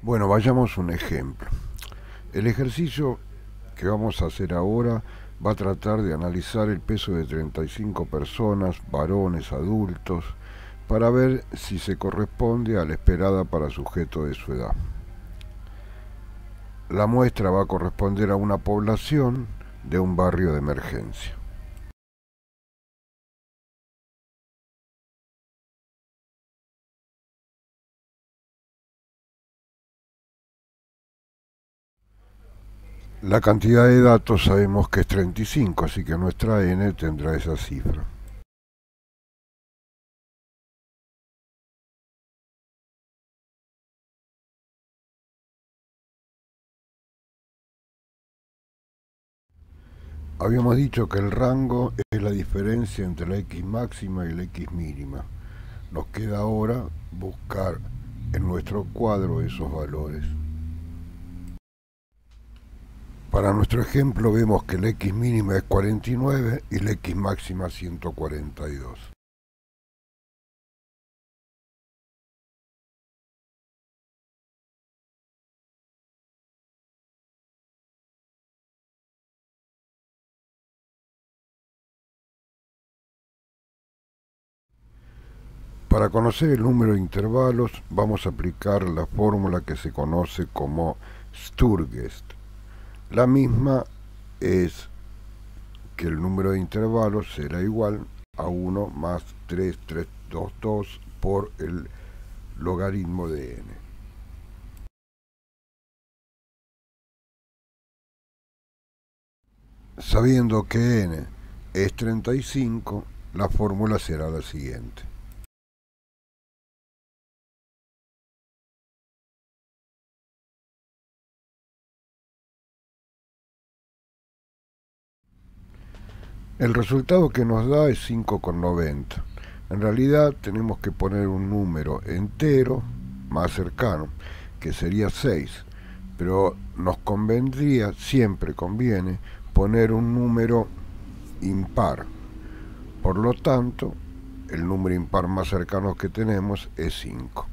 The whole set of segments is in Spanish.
Bueno, vayamos a un ejemplo. El ejercicio que vamos a hacer ahora va a tratar de analizar el peso de 35 personas, varones, adultos, para ver si se corresponde a la esperada para sujeto de su edad. La muestra va a corresponder a una población de un barrio de emergencia. La cantidad de datos sabemos que es 35, así que nuestra n tendrá esa cifra. Habíamos dicho que el rango es la diferencia entre la x máxima y la x mínima. Nos queda ahora buscar en nuestro cuadro esos valores. Para nuestro ejemplo vemos que la x mínima es 49 y la x máxima 142. Para conocer el número de intervalos vamos a aplicar la fórmula que se conoce como Sturgest. La misma es que el número de intervalos será igual a 1 más 3,322 por el logaritmo de n. Sabiendo que n es 35, la fórmula será la siguiente. El resultado que nos da es 5,90. En realidad tenemos que poner un número entero más cercano, que sería 6, pero nos convendría, siempre conviene, poner un número impar. Por lo tanto, el número impar más cercano que tenemos es 5.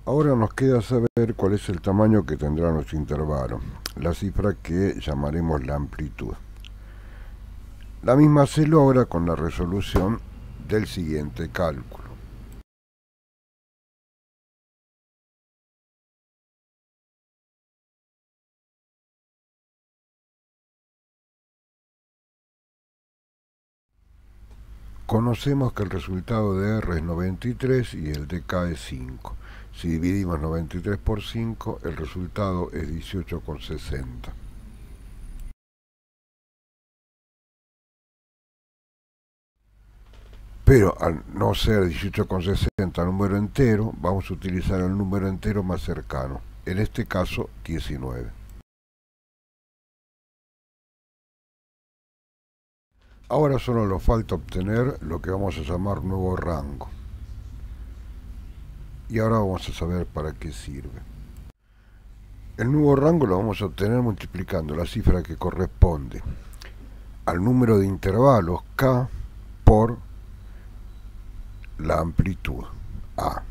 Ahora nos queda saber cuál es el tamaño que tendrá nuestro intervalo, la cifra que llamaremos la amplitud. La misma se logra con la resolución del siguiente cálculo. Conocemos que el resultado de R es 93 y el de K es 5. Si dividimos 93 por 5, el resultado es 18,60. Pero al no ser 18,60 número entero, vamos a utilizar el número entero más cercano, en este caso 19. Ahora solo nos falta obtener lo que vamos a llamar nuevo rango. Y ahora vamos a saber para qué sirve. El nuevo rango lo vamos a obtener multiplicando la cifra que corresponde al número de intervalos K por la amplitud A.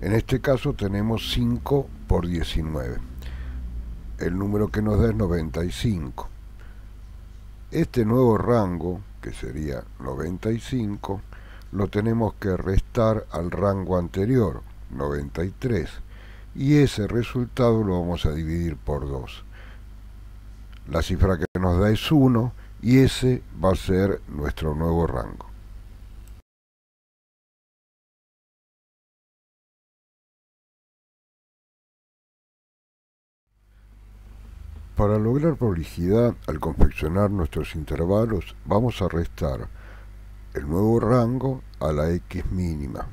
En este caso tenemos 5 por 19. El número que nos da es 95. Este nuevo rango, que sería 95, lo tenemos que restar al rango anterior, 93, y ese resultado lo vamos a dividir por 2. La cifra que nos da es 1 y ese va a ser nuestro nuevo rango. Para lograr prolijidad al confeccionar nuestros intervalos vamos a restar el nuevo rango a la x mínima,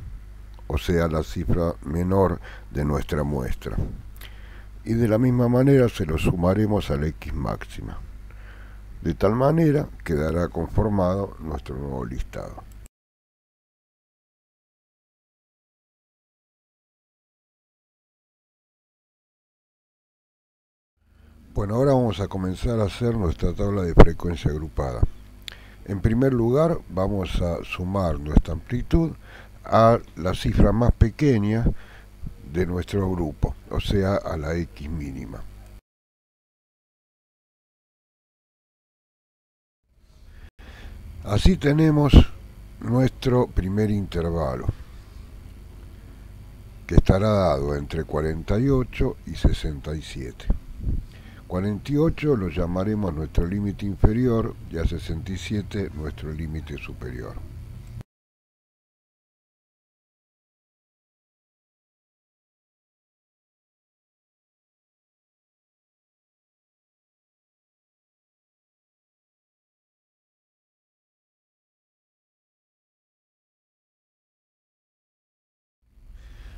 o sea la cifra menor de nuestra muestra. Y de la misma manera se lo sumaremos a la x máxima. De tal manera quedará conformado nuestro nuevo listado. Bueno, ahora vamos a comenzar a hacer nuestra tabla de frecuencia agrupada. En primer lugar, vamos a sumar nuestra amplitud a la cifra más pequeña de nuestro grupo, o sea, a la x mínima. Así tenemos nuestro primer intervalo, que estará dado entre 48 y 67. 48 lo llamaremos nuestro límite inferior y a 67 nuestro límite superior.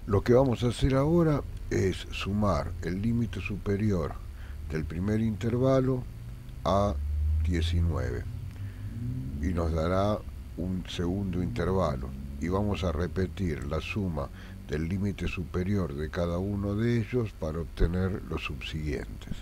Lo que vamos a hacer ahora es sumar el límite superior del primer intervalo a 19 y nos dará un segundo intervalo, y vamos a repetir la suma del límite superior de cada uno de ellos para obtener los subsiguientes.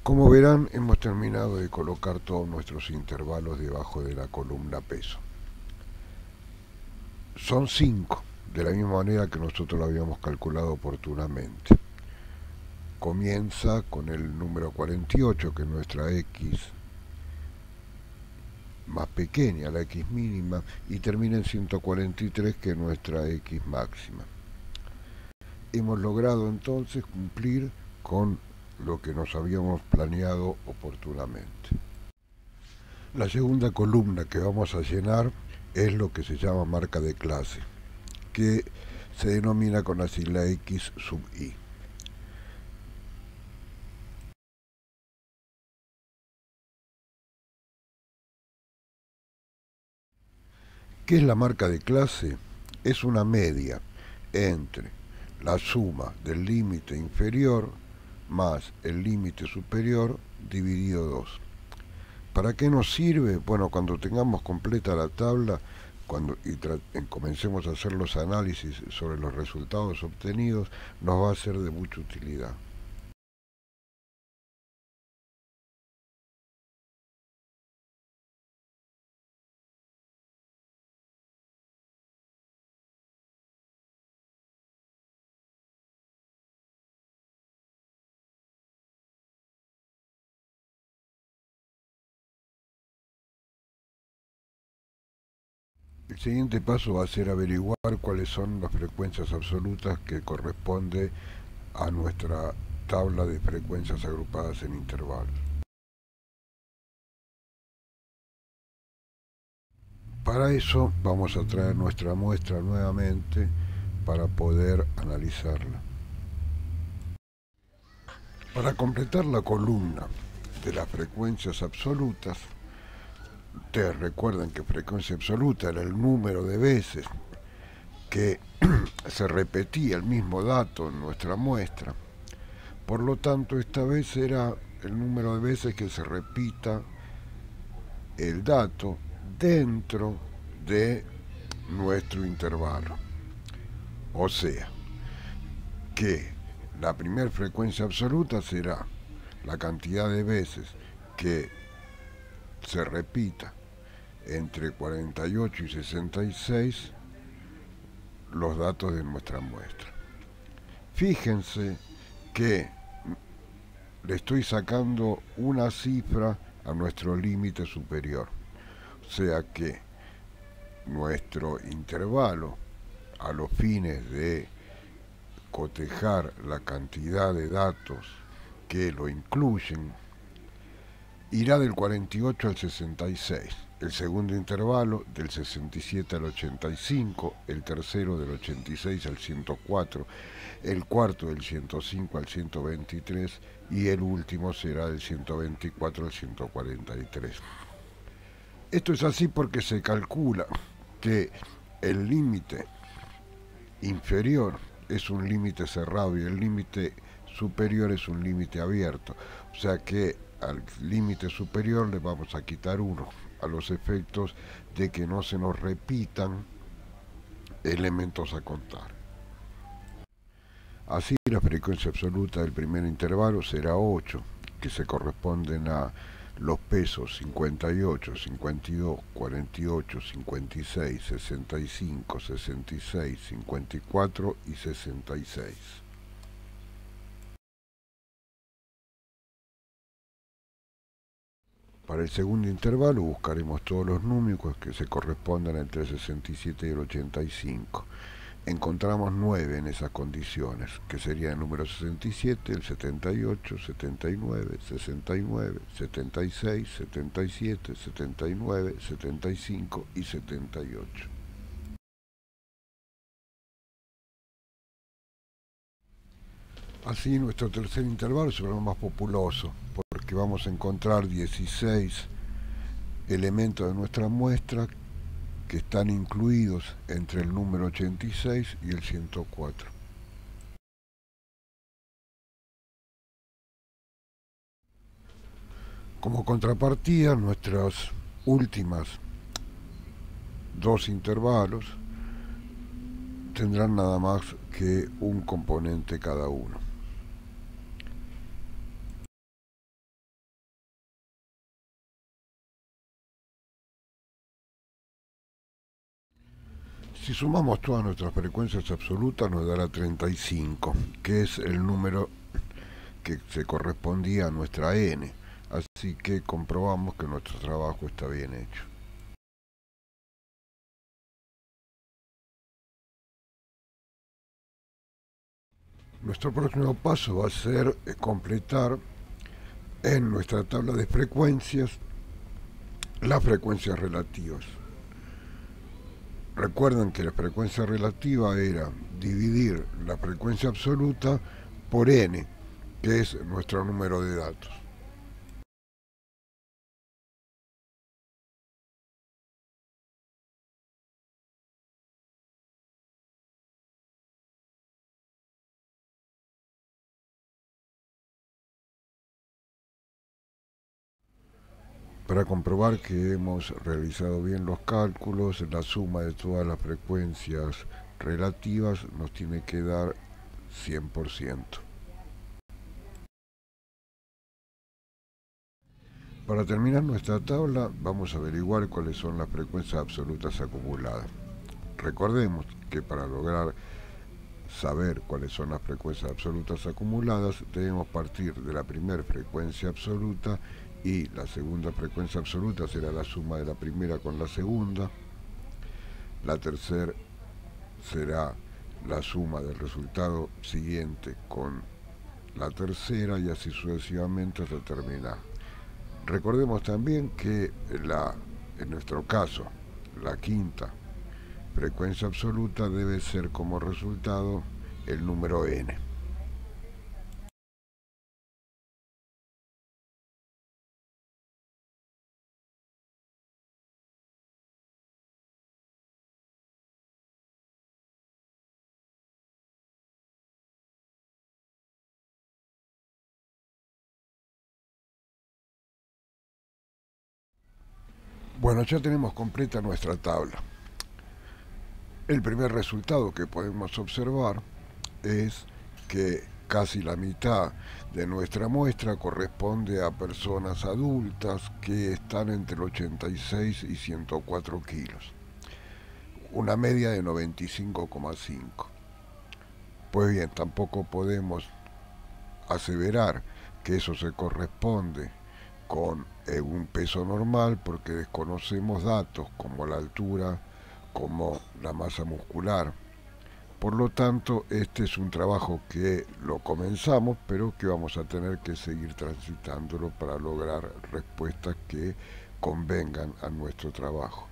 Como verán, hemos terminado de colocar todos nuestros intervalos debajo de la columna peso. Son 5, de la misma manera que nosotros lo habíamos calculado oportunamente. Comienza con el número 48, que es nuestra x más pequeña, la x mínima, y termina en 143, que es nuestra x máxima. Hemos logrado entonces cumplir con lo que nos habíamos planeado oportunamente. La segunda columna que vamos a llenar es lo que se llama marca de clase, que se denomina con la sigla x sub i. ¿Qué es la marca de clase? Es una media entre la suma del límite inferior más el límite superior dividido 2. ¿Para qué nos sirve? Bueno, cuando tengamos completa la tabla, comencemos a hacer los análisis sobre los resultados obtenidos, nos va a ser de mucha utilidad. El siguiente paso va a ser averiguar cuáles son las frecuencias absolutas que corresponde a nuestra tabla de frecuencias agrupadas en intervalos. Para eso vamos a traer nuestra muestra nuevamente para poder analizarla. Para completar la columna de las frecuencias absolutas, ustedes recuerdan que frecuencia absoluta era el número de veces que se repetía el mismo dato en nuestra muestra. Por lo tanto, esta vez será el número de veces que se repita el dato dentro de nuestro intervalo. O sea, que la primera frecuencia absoluta será la cantidad de veces que se repita entre 48 y 66 los datos de nuestra muestra. Fíjense que le estoy sacando una cifra a nuestro límite superior. O sea que nuestro intervalo, a los fines de cotejar la cantidad de datos que lo incluyen, irá del 48 al 66, el segundo intervalo del 67 al 85, el tercero del 86 al 104, el cuarto del 105 al 123 y el último será del 124 al 143. Esto es así porque se calcula que el límite inferior es un límite cerrado y el límite superior es un límite abierto. O sea que al límite superior le vamos a quitar 1 a los efectos de que no se nos repitan elementos a contar. Así la frecuencia absoluta del primer intervalo será 8, que se corresponden a los pesos 58, 52, 48, 56, 65, 66, 54 y 66. Para el segundo intervalo buscaremos todos los números que se correspondan entre el 67 y el 85. Encontramos 9 en esas condiciones, que serían el número 67, el 78, 79, 69, 76, 77, 79, 75 y 78. Así nuestro tercer intervalo será lo más populoso, porque vamos a encontrar 16 elementos de nuestra muestra que están incluidos entre el número 86 y el 104. Como contrapartida, nuestras últimas dos intervalos tendrán nada más que un componente cada uno. Si sumamos todas nuestras frecuencias absolutas nos dará 35, que es el número que se correspondía a nuestra n. Así que comprobamos que nuestro trabajo está bien hecho. Nuestro próximo paso va a ser completar en nuestra tabla de frecuencias las frecuencias relativas. Recuerden que la frecuencia relativa era dividir la frecuencia absoluta por n, que es nuestro número de datos. Para comprobar que hemos realizado bien los cálculos, la suma de todas las frecuencias relativas nos tiene que dar 100%. Para terminar nuestra tabla, vamos a averiguar cuáles son las frecuencias absolutas acumuladas. Recordemos que para lograr saber cuáles son las frecuencias absolutas acumuladas, debemos partir de la primera frecuencia absoluta y la segunda frecuencia absoluta será la suma de la primera con la segunda, la tercera será la suma del resultado siguiente con la tercera y así sucesivamente hasta terminar. Recordemos también que en nuestro caso la quinta frecuencia absoluta debe ser como resultado el número n. Bueno, ya tenemos completa nuestra tabla. El primer resultado que podemos observar es que casi la mitad de nuestra muestra corresponde a personas adultas que están entre 86 y 104 kilos, una media de 95,5. Pues bien, tampoco podemos aseverar que eso se corresponde con un peso normal porque desconocemos datos como la altura, como la masa muscular. Por lo tanto, este es un trabajo que lo comenzamos, pero que vamos a tener que seguir transitándolo para lograr respuestas que convengan a nuestro trabajo.